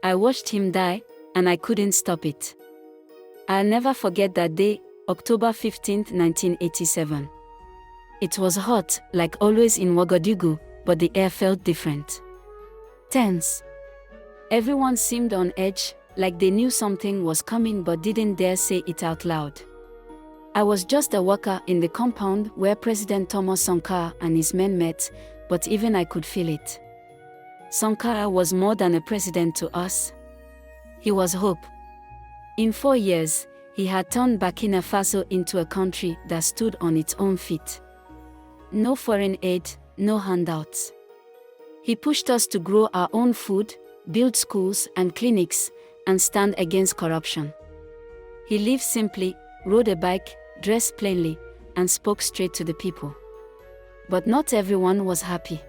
I watched him die, and I couldn't stop it. I'll never forget that day, October 15, 1987. It was hot, like always in Ouagadougou, but the air felt different. Tense. Everyone seemed on edge, like they knew something was coming but didn't dare say it out loud. I was just a worker in the compound where President Thomas Sankara and his men met, but even I could feel it. Sankara was more than a president to us. He was hope. In 4 years, he had turned Burkina Faso into a country that stood on its own feet. No foreign aid, no handouts. He pushed us to grow our own food, build schools and clinics, and stand against corruption. He lived simply, rode a bike, dressed plainly, and spoke straight to the people. But not everyone was happy.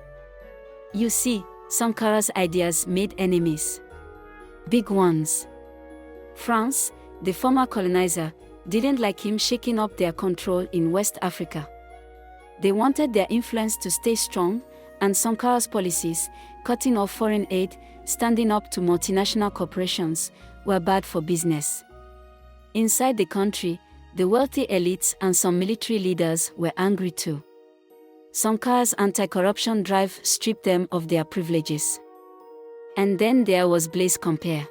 You see, Sankara's ideas made enemies. Big ones. France, the former colonizer, didn't like him shaking up their control in West Africa. They wanted their influence to stay strong, and Sankara's policies, cutting off foreign aid, standing up to multinational corporations, were bad for business. Inside the country, the wealthy elites and some military leaders were angry too. Sankara's anti-corruption drive stripped them of their privileges. And then there was Blaise Compaoré.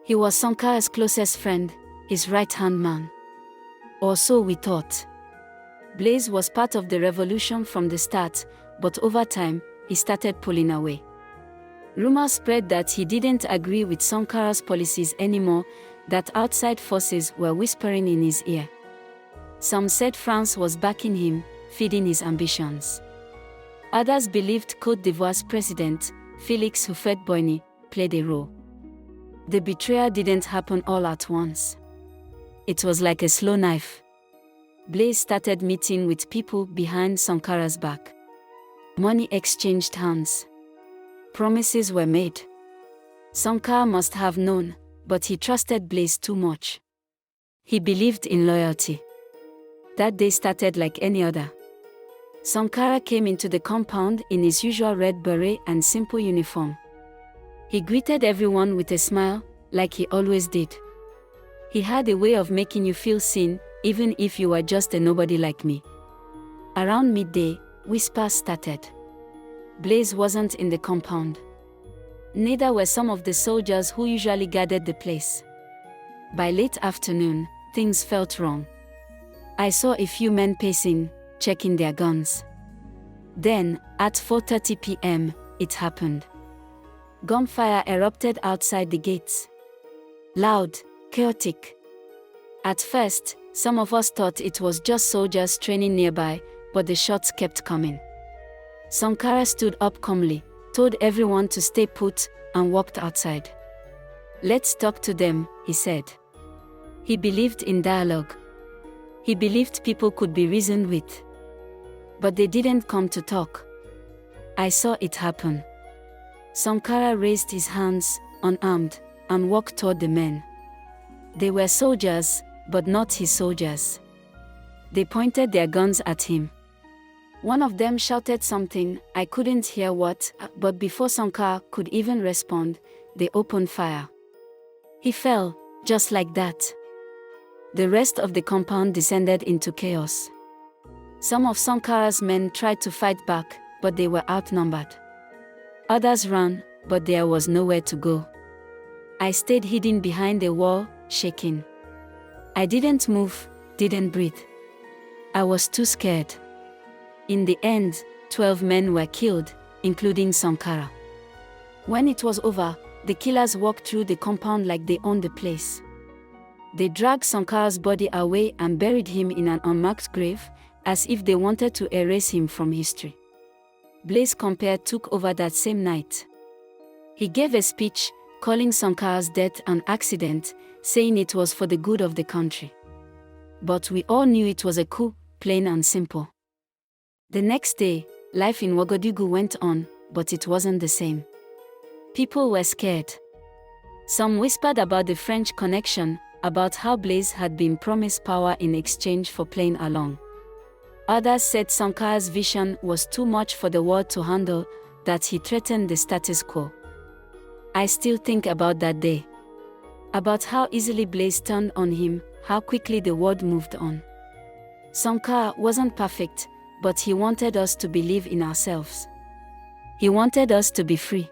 He was Sankara's closest friend, his right-hand man. Or so we thought. Blaise was part of the revolution from the start, but over time, he started pulling away. Rumors spread that he didn't agree with Sankara's policies anymore, that outside forces were whispering in his ear. Some said France was backing him, feeding his ambitions. Others believed Côte d'Ivoire's president, Félix Houphouët-Boigny, played a role. The betrayal didn't happen all at once. It was like a slow knife. Blaise started meeting with people behind Sankara's back. Money exchanged hands. Promises were made. Sankara must have known, but he trusted Blaise too much. He believed in loyalty. That day started like any other. Sankara came into the compound in his usual red beret and simple uniform. He greeted everyone with a smile, like he always did. He had a way of making you feel seen, even if you were just a nobody like me. Around midday, whispers started. Blaise wasn't in the compound. Neither were some of the soldiers who usually guarded the place. By late afternoon, things felt wrong. I saw a few men pacing, checking their guns. Then, at 4:30 p.m., it happened. Gunfire erupted outside the gates. Loud, chaotic. At first, some of us thought it was just soldiers training nearby, but the shots kept coming. Sankara stood up calmly, told everyone to stay put, and walked outside. "Let's talk to them," he said. He believed in dialogue. He believed people could be reasoned with. But they didn't come to talk. I saw it happen. Sankara raised his hands, unarmed, and walked toward the men. They were soldiers, but not his soldiers. They pointed their guns at him. One of them shouted something, I couldn't hear what, but before Sankara could even respond, they opened fire. He fell, just like that. The rest of the compound descended into chaos. Some of Sankara's men tried to fight back, but they were outnumbered. Others ran, but there was nowhere to go. I stayed hidden behind a wall, shaking. I didn't move, didn't breathe. I was too scared. In the end, 12 men were killed, including Sankara. When it was over, the killers walked through the compound like they owned the place. They dragged Sankara's body away and buried him in an unmarked grave, as if they wanted to erase him from history. Blaise Compaoré took over that same night. He gave a speech, calling Sankara's death an accident, saying it was for the good of the country. But we all knew it was a coup, plain and simple. The next day, life in Ouagadougou went on, but it wasn't the same. People were scared. Some whispered about the French connection, about how Blaise had been promised power in exchange for playing along. Others said Sankara's vision was too much for the world to handle, that he threatened the status quo. I still think about that day. About how easily Blaise turned on him, how quickly the world moved on. Sankara wasn't perfect, but he wanted us to believe in ourselves. He wanted us to be free.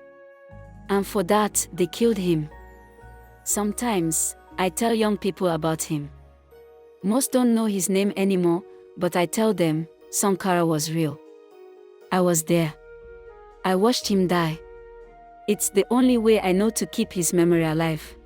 And for that, they killed him. Sometimes, I tell young people about him. Most don't know his name anymore, but I tell them, Sankara was real. I was there. I watched him die. It's the only way I know to keep his memory alive.